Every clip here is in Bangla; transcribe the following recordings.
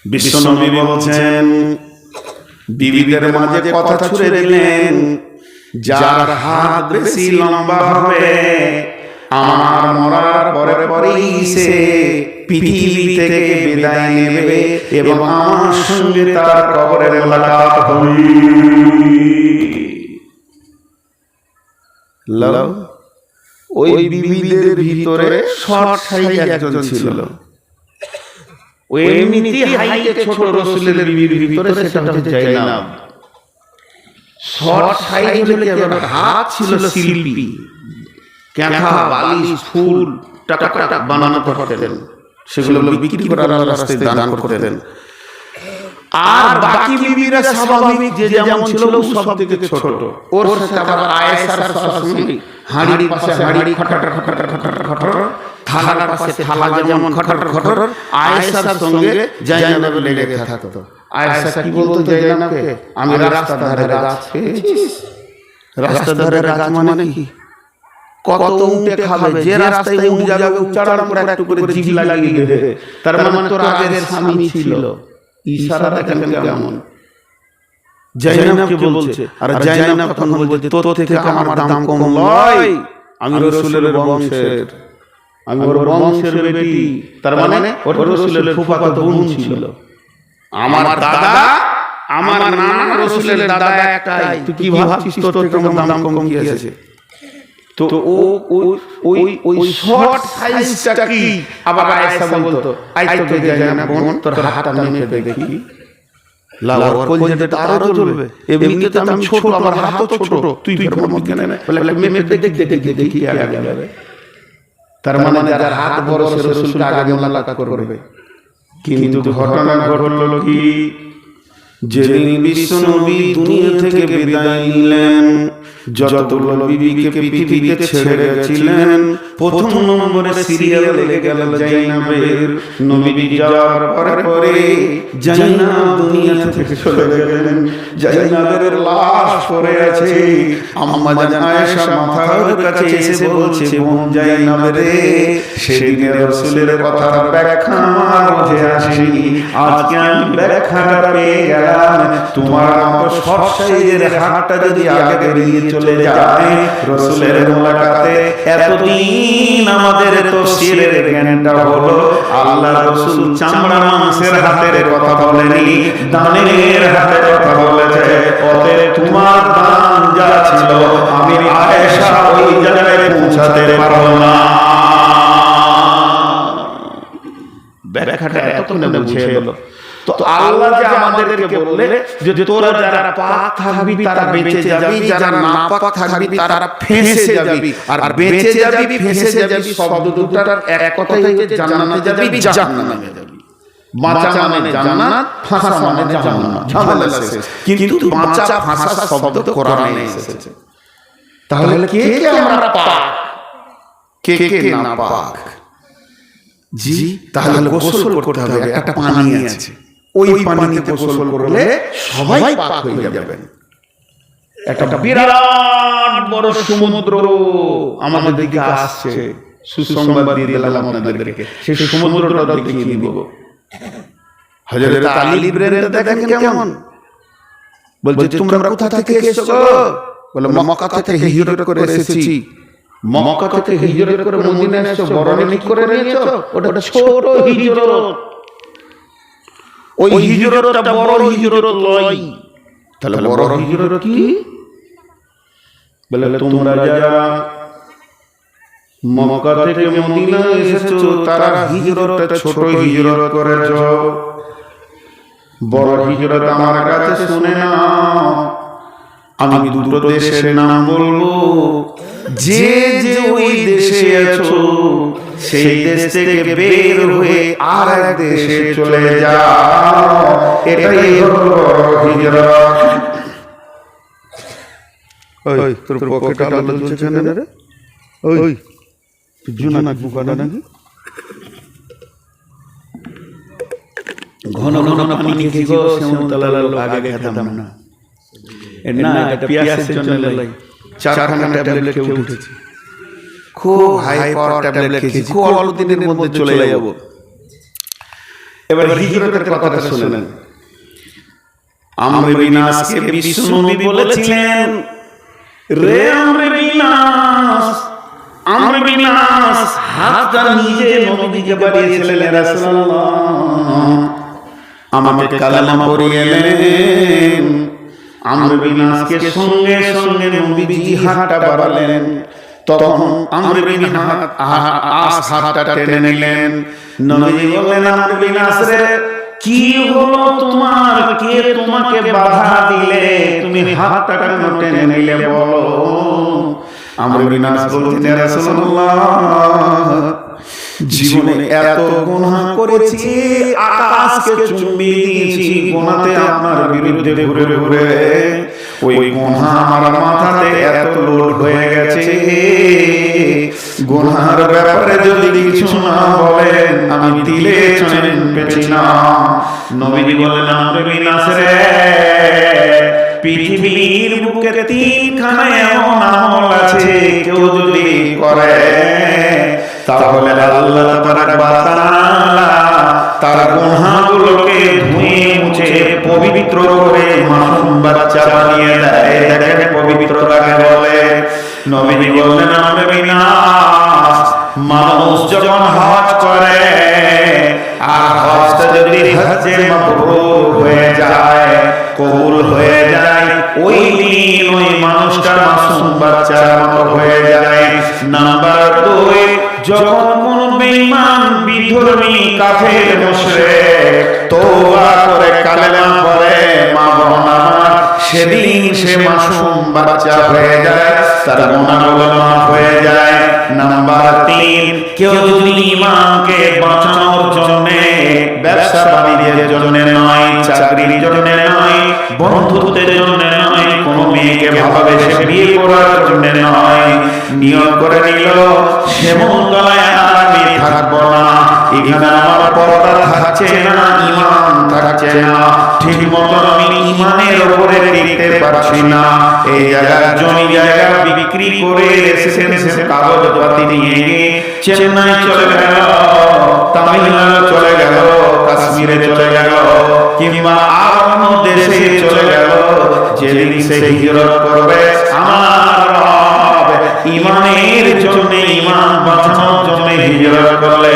বিশ্বনবী বলছেন, বিবিদের মাঝে কথা ছুড়ে দিলেন, যার হাত বেশি লম্বা হবে আমার মরার পরে পরেই সে পৃথিবী থেকে বিদায় নেবে এবং আমার সঙ্গে তার কবরে মোলাকাত হবে। ওই বিবিদের ভিতরে শর্ট সাইজ একজন ছিল, ওই এমনিতেই হাইটে ছোট রাসূলের বিবির ভিতরে সেটা হচ্ছে জাইনাব। শর্ট সাইজ হলে কি হবে, হাত ছিল শিল্পী, কাঁথা বালিশ ফুল টাকা টাকা বানাতে পারতেন, সেগুলো বিক্রি করার রাস্তায় দান করতেন। আর বাকি বিবিরা স্বাভাবিক যে যেমন ছিল ও সব থেকে ছোট, ওর সাথে আবার আয়েশার সবসময় হাঁড়ির পাশে হাঁড়ি খটর খটর খটর খটর, থালার পাশে থালা যেমন খটর খটর, আয়েশার সঙ্গে জাইনাব লেগে থাকতো। আয়েশা কি বলতো জাইনাবকে, আমি রাস্তার ধারে গাছ পেয়েছিস। রাস্তার ধারে গাছ মানে কি, কত উঠে খাবে, যে রাস্তায় উঠে যাবে উচ্চারণ করে একটু করে জিভ লাগিয়ে দেবে, তার মানে তোর আগের স্বামী ছিল। ইশারা দেখেন কেমন, জাইনাবকে বলছে। আর জাইনাব তখন বলছে, তোর থেকে আমার দাম কম লয়, আমি রাসূলের বংশের, আমি ওর বংশের বেটি। তার মানে ওর রাসূলের ফুফাতো বোন ছিল। আমার দাদা, আমার নানা রাসূলের দাদা একটাই, তুই কি ভাবছিস তোর থেকে আমার দাম কম কি আছে? তো ওই শর্ট সাইজটা কি, আবার আয়েশা বলতো, আই তো জাইনাব বোন, তোর হাতটা মেপে দেখি, লাওয়ার কলজেটা আরো চলবে, এমনিতে আমি ছোট, আমার হাতও ছোট, তুই ফের মত কেন না, বলে মেপে দেখি আগে। তার মানে যার হাত বড় সে রাসূলকে আগে মোলাকাত করবে। কিন্তু ঘটনা ঘটলো কি, যেদিন বিশ্বনবী দুনিয়া থেকে বিদায় নিলেন, যতগুলো বিবিকে পৃথিবীতে ছেড়ে গেছিলেন, প্রথম নম্বরে সিরিয়াল লেগে গেল জাইনাবের। নবী যাওয়ার পরে পরে জাইনাব দুনিয়া থেকে চলে গেলেন। জাইনাবের লাশ পড়ে আছে। আম্মা জান আয়েশা মাথার কাছে এসে বলছে, বোন জাইনাব রে, সেদিনের রাসূলের কথার ব্যাখ্যা আমার বুঝে আসেনি, আজকে আমি ব্যাখ্যাটা পেয়ে গেলাম। তোমার মতো শর্ট সাইজের হাতটা যদি আগে বেরিয়ে চলে যায় রাসূলের মোলাকাতে, এতদিন আমাদের তাফসীরের জ্ঞানটা হলো আল্লাহ রাসূল চামড়া মাংসের হাতের কথা বলেনি, দানের হাতের কথা বলেছে। অতএব তোমার দান যা ছিল আমি আয়েশা ওই জায়গায় পৌঁছাতে পারবো না। ব্যাখ্যাটা এতক্ষণে বুঝে গেল। তো আল্লাহ যে আমাদেরকে বললে যে তোরা যারা পাক থাকবি তারা বেঁচে যাবি, যারা নাপাক থাকবি তারা ফেঁসে যাবি। আর বেঁচে যাবি ফেঁসে যাবি শব্দ দুটার এক কথাই হচ্ছে জান্নাতে যাবি, জাহান্নামে যাবি। বাঁচা মানে জান্নাত, ফাঁসা মানে জাহান্নাম, ঝামেলা শেষ। কিন্তু বাঁচা ফাঁসা শব্দ কোরআনে এসেছে। তাহলে কে কে আমরা পাক, কে কে নাপাক? জি, তাহলে গোসল করতে হবে। একটা পানি আছে, ওই পানিতে গোসল করলে সবাই পাক হয়ে যাবেন। একটা বিরাট বড় সমুদ্র আমাদের দিকে আসছে, সুসংবাদ দিয়ে দিলাম আপনাদেরকে, সেই সমুদ্রটা দেখিয়ে দিব। হযরত আলী ব্রেনটা দেখেন কেমন, বলছে তোমরা কোথা থেকে এসেছো? বলে মক্কা থেকে হিজরত করে এসেছি। মক্কা থেকে হিজরত করে মদিনায় এসেছো, বড় নেকি করে নিয়েছো? ওটা ছোট হিজরত, ওই হিজরতটা বড় হিজরত লয়। তাহলে বড় হিজরত কি? বলে তোমরা যারা মক্কা থেকে মদিনায় এসেছো তারা হিজরতটা ছোট হিজরত করেছো। বড় হিজরত আমার কাছে শুনে নাও, আমি দুটো দেশের নাম বলবো, যে যে ওই দেশে আছো সেই দেশ থেকে বের হয়ে আর এক দেশে চলে যাও, এটাই হলো বড় হিজরত। ওই তোর পকেটে আলো জ্বলছে কেন রে? ওই জুনা বুকাটা নাকি ঘন ঘন পানি খেয়ে গো শ্যামতলা আগে খেতাম না। না, এটা পিয়াসের জন্য লাই 4খানা ট্যাবলেট খেয়ে উঠেছি, খুব হাই পাওয়ার ট্যাবলেট খেয়েছি, খুব অল্প দিনের মধ্যে চলে যাব। এবার হিজরতের কথাটা শুনেন। আমর বিন আসকে বিশ্ব নবী বলেছিলেন, রে আমর বিন আস, আমর বিন আস হাতটা নিজে নবীকে বাড়িয়েছিলেন, ইয়া রাসূলুল্লাহ আমাকে কালেমা পড়িয়ে নেন। আমর বিন আসকে সঙ্গে সঙ্গে নবীজি হাতটা বাড়ালেন। তখন আমর বিন আস হাতটা টেনে নিলেন। নবীজি বললেন, আমর বিন আস রে, কি হলো তোমার? কে তোমাকে বাধা দিলে? তুমি হাতটা কেন টেনে নিলে বলো? আমর বিন আস বললেন, ইয়া রাসূলুল্লাহ জীবনে এত গুনাহ করেছি, আকাশকে চুম্বি দিয়েছি গুনাহতে আমার বিরুদ্ধে ঘুরে ঘুরে। ওই গুনাহ আমার মাথাতে এত লোড হয়ে গেছে, গুনাহের ব্যাপারে যদি কিছু না বলেন আমি দিলে চৈন পেছি না। নবীজি বলেন, আমর বিন আস রে, পৃথিবীর বুকে তিনখানা এমন আমল আছে, কেউ যদি করে তাহলে আল্লাহ তাবারক ওয়া তাআলা তার গুনাহগুলোকে ধুয়ে মুছে পবিত্র করে মাসুম বাচ্চা বানিয়ে দেয়। দেখেন পবিত্রতা কাকে বলে। নবীজি বললেন, আমর বিন আস, মানুষ যখন হজ করে আর হজটা যদি হজ্জে মাবরুর হয়ে যায়, কবুল হয়ে যায়, ওই দিন ওই মানুষটা মাসুম বাচ্চার মতো হয়ে যায়। নাম্বার 2, যখন কোন বেঈমান বিধর্মী কাফের মুশরিক তওবা করে কালেমা পড়ে, মা বোন আমার, সেদিন সে মাসুম বাচ্চা হয়ে যায়, তার গুনাহগুলো মাফ হয়ে যায়। নাম্বার 3, কেউ যদি ঈমানকে বাঁচানোর জন্য, ব্যবসা বাণিজ্যের জন্য নয়, চাকরির জন্য নয়, বন্ধুত্বের জন্য নয়, কোন মেয়েকে ভালোবেসে বিয়ে করার জন্য নয়, নিয়ত করে নিল শ্যামলতলায় আমি থাকবো না, এখানে আমার পর্দা থাকছে না, ঈমান থাকছে না, ঠিক মতো আমি ঈমানের উপরে টিকতে পারছি না, এই জায়গা জমি জায়গা বিক্রি করে এসেছে কাগজপাতি নিয়ে চেন্নাই চলে গেল, তামিলনাড়ু চলে গেল, কাশ্মীরে চলে গেল, কিংবা আর অন্য দেশে চলে গেল। যেদিন সে হিজরত করবে, আমার রব ঈমানের জন্য, ঈমান বাঁচানোর জন্য হিজরত করলে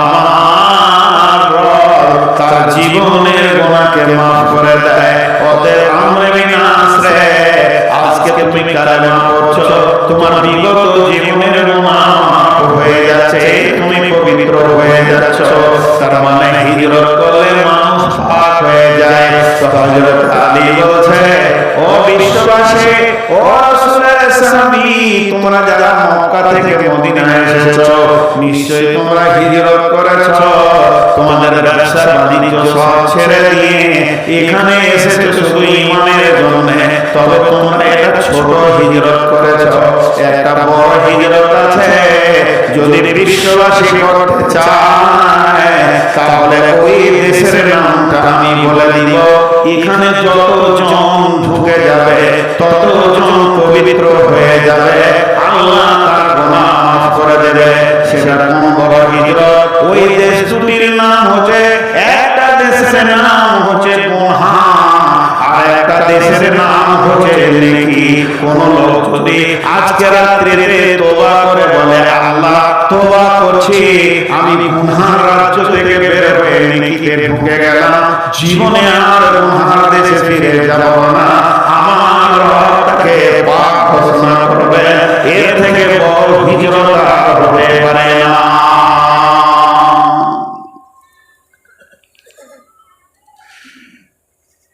আমার রব তার জীবনের গুনাহকে মাফ করে দেয়। অতএব আমর বিন আস রে, আজকে তুমি কালেমা পড়ছো, তোমার বিগত জীবনের গুনাহ মাফ হয়ে যাচ্ছে, তুমি পবিত্র হয়ে যাচ্ছ। তার মানে হিজরত করলে মানুষ পাক হয়ে যায়। তো হযরত আলী বলছে, ও বিশ্ববাসী, ও রাসূলের সাহাবী, তোমরা যারা মক্কা থেকে মদিনায় এসেছো, নিশ্চয়ই তোমরা হিজরত করেছো, তোমাদের ব্যবসা বাণিজ্য সব ছেড়ে দিয়ে এখানে এসেছো শুধু ঈমানের জন্য। তবে তোমরা একটা ছোট হিজরত করেছো, একটা বড় হিজরত আছে। যদি বিশ্ববাসী করতে চায় তাহলে ওই দেশের নামটা আমি বলে দিব, এখানে যতজন ঢুকে যাবে ততজন পবিত্র হয়ে যাবে, আল্লাহ তার গুনাহ মাফ করে দেবে। সেটা কোন বড় হিজরত? ওই দেশ দুটির নাম হচ্ছে, একটা দেশের নাম হচ্ছে গুনাহ আর একটা দেশের নাম হচ্ছে নেকি। কোন লোক যদি আজকে রাত্রিতে তওবা করে বলে, আল্লাহ তওবা করছি, আমি গুনাহর রাজ্য থেকে বের হয়ে নেকিতে ঢুকে গেলাম, জীবনে আর গুনাহর দেশে ফিরে যাব না, আমার রব তাকে পাক ঘোষণা করবে। এর থেকে বড় হিজরত আর হতে পারে না।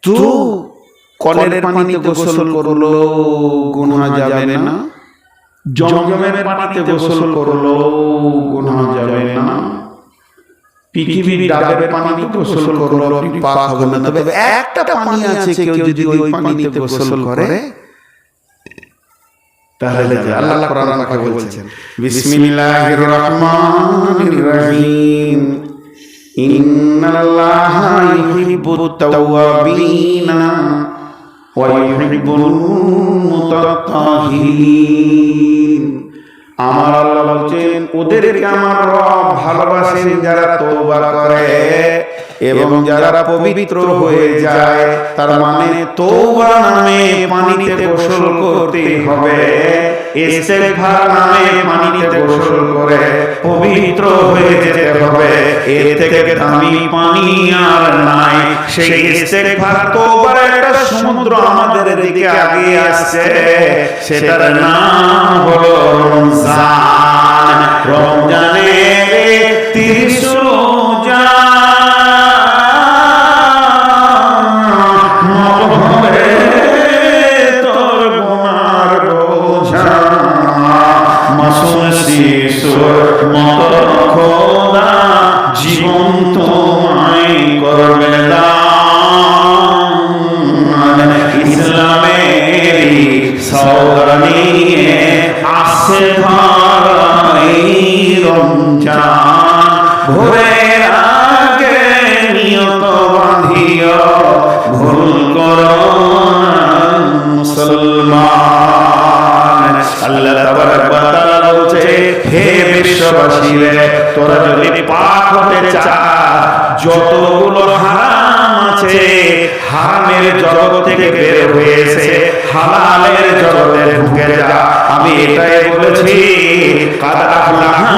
তো কলের পানিতে গোসল করলো, গুনাহ যাবে না। জমজমের পানিতে গোসল করলো, গুনাহ যাবে না। পৃথিবীর ডাবের পানিতে গোসল করলো, পাক হবে না। তবে একটা পানি আছে, কেউ যদি ওই পানিতে গোসল করে তাহলে আল্লাহ কোরআন পাকে বলছেন, বিসমিল্লাহির রহমানির রহিম, ইন্নাল্লাহা ইউহিব্বুত তাওয়াবিনা ওয়া ইউহিব্বুল মুতাত্তাহিরিন। আমার আল্লাহ বলছেন, ওদেরকে আমার রব ভালোবাসেন যারা তওবা করে এবং যারা পবিত্র হয়ে যায়, তার মানে তওবা নামে পানিতে গোসল করতে হবে, ইস্তেগফার নামে পানিতে গোসল করে পবিত্র হয়ে যেতে হবে। এর থেকে দামি পানি আর নাই। সেই ইস্তেগফার তওবার একটা সমুদ্র আমাদের দিকে আগিয়ে আসছে, সেটার নাম হলো রমজান। রমজানের 30 রোজা তোর গুনার বোঝা মাসুম শিশুর মতো খোদা জীবন তোমায় করবে দান। ইসলামের সওগর নিয়ে আসে ভাই রমজান। ভোরের আগে নিয়ত বাঁধিও, ভুল করো মুসলমান। আল্লাহ তাবারক ওয়া তাআলা বলছে, হে বিশ্ববাসী রে, তোরা যদি পাক হতে চাস, যতগুলো হারাম আছে হারামের জগৎ থেকে বের হয়েছে, হালালের জগতে ঢুকে যা। আমি এটাই বলেছি, কাদ আফলাহা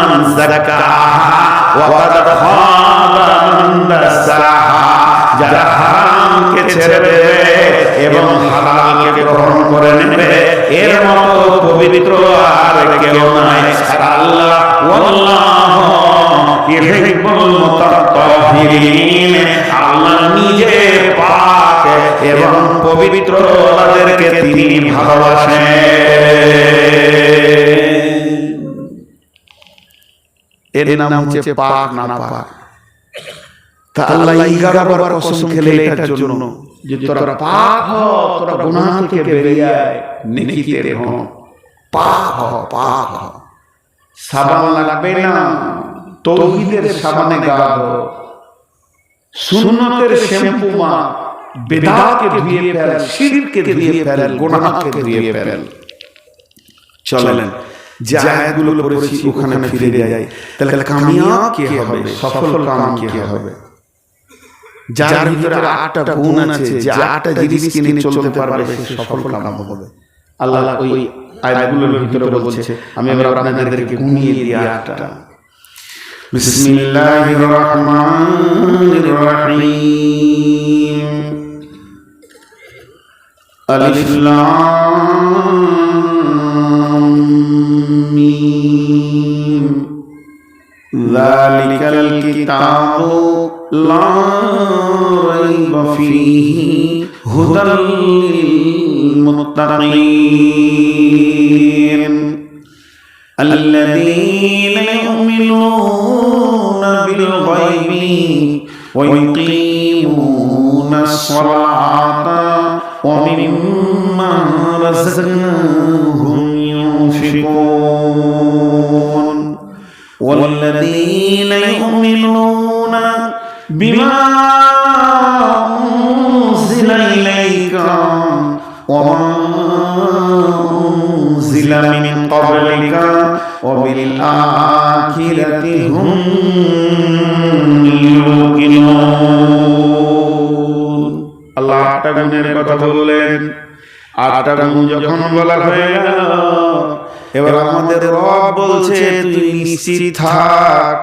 মান যাক্কাহা ওয়া কাদ খাবা মান দাসাহা। যারা হারামকে ছেড়ে দেবে এবং হালালকে গ্রহণ করে নেবে, এর মতো পবিত্র আর কেউ নাই। আর আল্লাহ ওয়াল্লাহু ইউহিব্বুল মুতাত্তাহিরিন, আল্লাহ নিজে পাক এবং পবিত্র, তাদেরকে তিনি ভালোবাসেন। এর নাম হচ্ছে পাক না পাক। তা আল্লাহ 11 বার কসম খেলে এটার জন্য যে তোরা পাক হ, তোরা গুনাহ থেকে বেরিয়ে আয়, নেকিতে হ, পাক হ, পাক হ। সাবান লাগবে না, তৌহিদের সাবানে গা ধো, সুন্নতের শ্যাম্পু মা, বিদআতকে ধুয়ে ফেল, শিরকে ধুয়ে ফেল, গুনাহকে ধুয়ে ফেল। চলেন যে আয়াতগুলো পড়েছি ওখানে ফিরে যাই। তাহলে কামিয়াব কে হবে, সফল কাম কে হবে? যার ভিতরে 8টা গুণ আছে, যে 8টা জিনিসকে নিয়ে চলতে পারবে, সে সফল কাম হবে। আল্লাহ ওই আয়াতগুলোর ভিতরে বলছে, আমি এবার আপনাদেরকে গুনিয়ে দিই 8টা। বিসমিল্লাহির রহমানির রহিম। আলিফ লাম মিম। যালিকাল কিতাবু লা রাইবা ফীহি হুদাল লিল মুত্তাকিন আল্লাযীনা ইউমিনুনা বিল গায়বি ওয়া ইউকিমুনাস সালাতা ওয়া মিম্মা রাযাকনাহুম ينفقون والذين يؤمنون بما أنزل إليك وما أنزل من قبلك وبالآخرة هم يوقنون الله আটটা কথা বললেন। 8টা গুণ যখন বলা হয়ে গেল, এবার আমাদের রব বলছে, তুই নিশ্চিত থাক,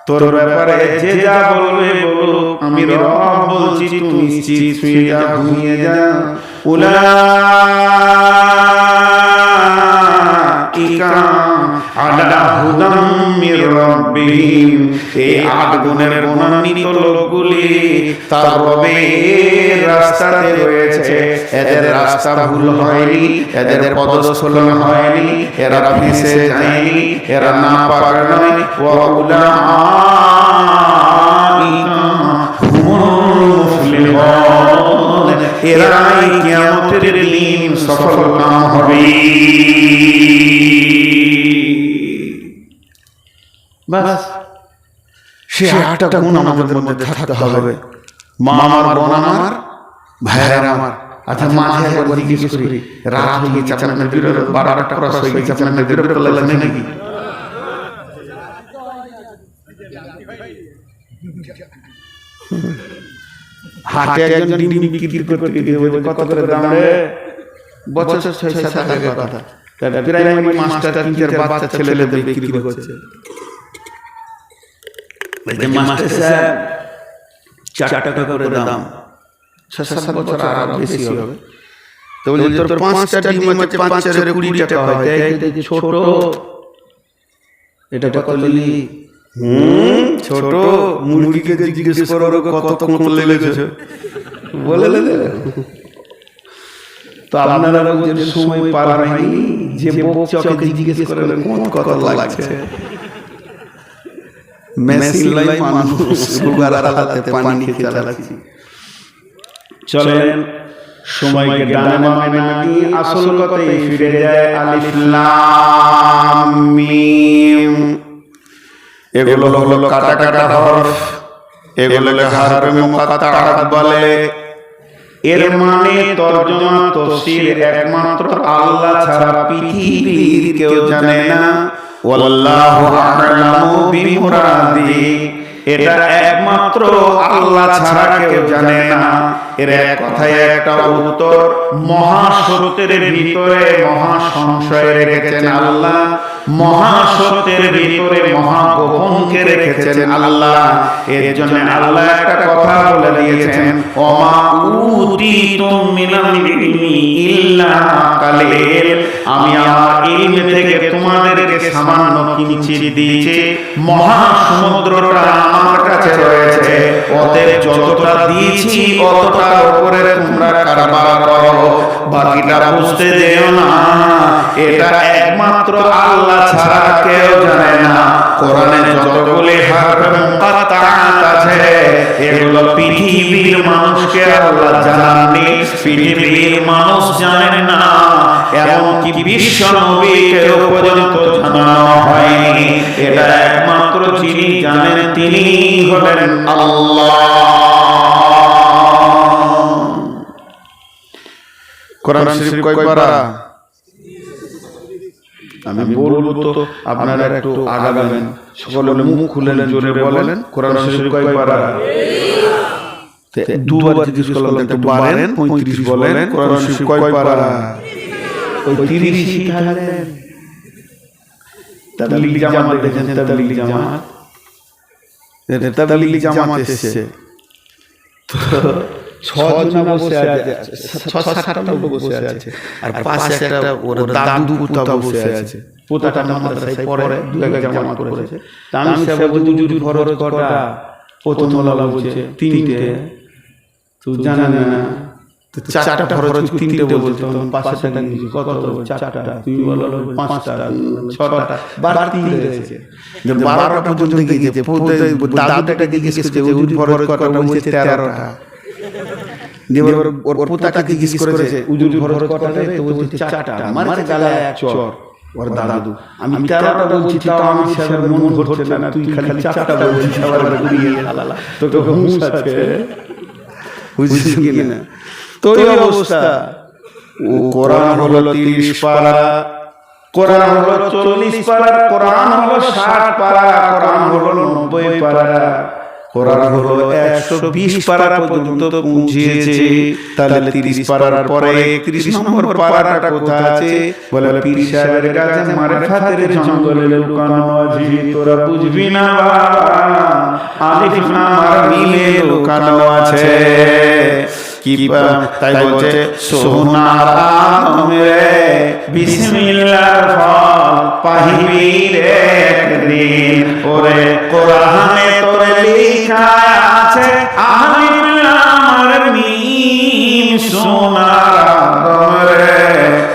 তোর ব্যাপারে যে যা বলবে বলুক, আমি রব বলছি তুই নিশ্চিত শুয়ে যা, ঘুমিয়ে যা। উলাইকা আলা হুদাম মির রাব্বিহিম। এই 8 গুণের গুণান্বিত লোকগুলি তার রবের রাস্তাতে রয়েছে। এদের রাস্তা ভুল হয়নি, এদের পদস্খলন হয়নি, এরা ফেঁসে যায়নি, এরা নাপাক নয়। ওয়া উলাইকা হুমুল মুফলিহুন, এরাই কিয়ামতের দিন সফল কাম হবে। বাস, সে 8টা গুণ আমাদের মধ্যে থাকতে হবে। মা আমার, বোন আমার, ভাইয়েরা আমার। আচ্ছা, মাঝে একবার জিজ্ঞেস করি, রাত হয়ে গেছে, আপনাদের বিরোধ 12টা ক্রস হয়ে গেছে, আপনাদের বিরোধ লাগছে নাকি? হাটে একজন ডিম বিক্রি করতে গিয়ে বলে, কত করে দাম রে? বছর 6-7 টাকার কথা। প্রাইমারি মাস্টার টিচার বাচ্চা ছেলেদের বিক্রি করছে। বলছে, মাস্টার সাহেব 4 টাকা করে দাম। 6-7 বছর আর বেশি হবে। তো বলছে, তোর 5টা ডিম আছে, 5 × 20 টাকা হয়। এই ছোট, এটা কত নিলি? ছোট। মুরগিকে জিজ্ঞেস করো কত কোন লেগেছে, বলে দেবে। তো আপনারা যে সময় পার হয়নি, যে বকচকে জিজ্ঞেস করেন কত লাগছে। মেশিন লাই মানুষ সুগার আলাদাতে পানি খেয়ে চালাচ্ছি। চলেন সময়কে ডানে বামে না নিয়ে আসল কথায় ফিরে যায়। আলিফ লাম মিম, এগুলো হলো কাটা কাটা হরফ, এগুলোকে হরফে মুকাত্তাআত বলে। এর মানে তরজমা তাফসীর একমাত্র আল্লাহ ছাড়া পৃথিবীর কেউ জানে না। ওয়াল্লাহু আ'লামু বিমুরাদি, এটা একমাত্র আল্লাহ ছাড়া কেউ জানে না। এর এক কথায় একটা উত্তর। মহাসত্যের ভিতরে মহা সংশয় রেখেছেন আল্লাহ, মহাসত্যের ভিতরে মহা গোপনকে রেখেছেন আল্লাহ। এর জন্য আল্লাহ একটা কথা বলে দিয়েছেন, ওমা উতিতুম মিনাল ইলমি ইল্লা কালিল, আমি আমার ইলম থেকে তোমাদেরকে সামান্য কিঞ্চিৎ দিয়েছি। মহাসমুদ্রটা আমার কাছে রয়েছে, অতএব যতটা দিয়েছি অতটা উপরে তোমরা কারবার করো, বাকিটা বুঝতে যেও না। এটা একমাত্র আল্লাহ ছাড়া কেউ জানে না। কোরআনে যতগুলি হরফে মুকাত্তাআত আছে, এগুলো পৃথিবীর মানুষকে আল্লাহ জানাননি, পৃথিবীর মানুষ জানেন না, এমনকি বিশ্ব নবীকে পর্যন্ত জানানো হয়নি। এটা একমাত্র যিনি জানেন তিনি হলেন আল্লাহ। কোরআন শরীফ কয় পারা? আমি বলবো তো আপনারা একটু আগাবেন, সকলে মুখ খুলেন, জোরে বলেন, কোরআন শরীফ কয় পারা? দুবার জিজ্ঞেস করলাম, একটু বাড়েন, 35 বলেন। কোরআন শরীফ কয় পারা? ওই 30 শিখালেন। তাবলীগ জামাত দেখেন, তাবলীগ জামাত, তাবলীগ জামাত এসেছে তো 6 জন বসে আছে, 6-7টা লোক বসে আছে, আর পাশে একটা ওর দাদু পুতা বসে আছে। পুতাটা মাদ্রাসায় পড়ে, 2 জামাত করেছে। তা আমি সব বলছি, হুজুর ফরজ কটা? প্রথম ওয়ালা বলছে 3টে। তো জানেন না, তো 4টা ফরজ, 3টে বলছে। তখন পাশেটা কিছু কত? 4টা। তুমি বলো 5টা, 6টা, বাড়তি হয়েছে। 12টা পর্যন্ত গিয়েছে। দাদুটাকে জিজ্ঞেস করছে, হুজুর ফরজ কটা? বলছে 13টা। ওর পোতাকে জিজ্ঞেস করেছে, হুজুর ফরজ কটা? তো বলছে 4টা। আমার গালায় এক চর ওর দাদু। আমি 13টা বলছি, তাও আমি সবার মন ধরছে না, তুই খালি 4টা বলছিস, আবার ঘুরিয়ে আলালা। তো হুঁশ আছে, বুঝছিস কি না? তো এই অবস্থা। ও কোরআন হলো 30 পারা, কোরআন হলো 40 পারা, কোরআন হলো 60 পারা, কোরআন হলো 90 পারা, কোরআন হলো 120 পারা পর্যন্ত পৌঁছেছে। তাহলে 30 পারার পরে 31 নম্বর পারাটা কোথায় আছে? বলে পীর সাহেবের কাছে মারিফাতের জঙ্গলে লুকানো আছে, তোরা বুঝবি না বাবা, আলিফ লাম মিমে লুকানো আছে। কি তাই বলছে, সোনার আদমে বিসমিল্লাহর ফল পাহিবি রে একদিন, ওরে কোরআনে তোরে লেখা আছে আলিফ লাম মিম, সোনার আদমে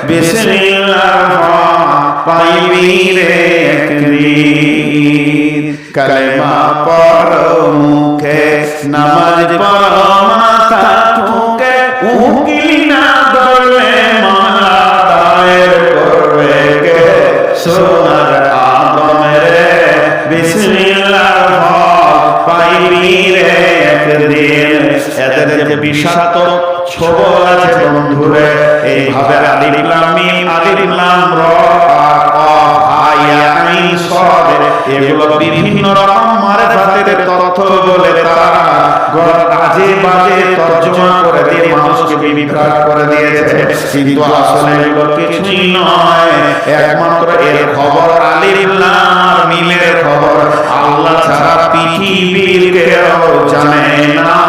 বিসমিল্লাহর ফল পাহিবি রে একদিন। কালেমা পড়ো মুখে, নামাজ পড়ো মাথা ঠুকে, উকিল না ধরলে মামলা দায়ের করবে কে? সোনার আদমের বিসমিল্লাহর ফল পাইবি রে একদিন। এদের যে বিষাক্ত ছবল আছে বন্ধুরে, এইভাবে আলিফ লাম মিম, আলিফ লাম র, আ, আইন সদ, এগুলো বিভিন্ন রকম মারিফাতের তথ্য বলে তারা আজে বাজে তর্জমা করে দিয়ে মানুষকে বিভ্রাট করে দিয়েছে। কিন্তু আসলে এগুলো কিছুই নয়, একমাত্র এর খবর আলিফ লাম মিমের খবর। আল্লাহ ছাড়া পৃথিবীর কেউ জানে না।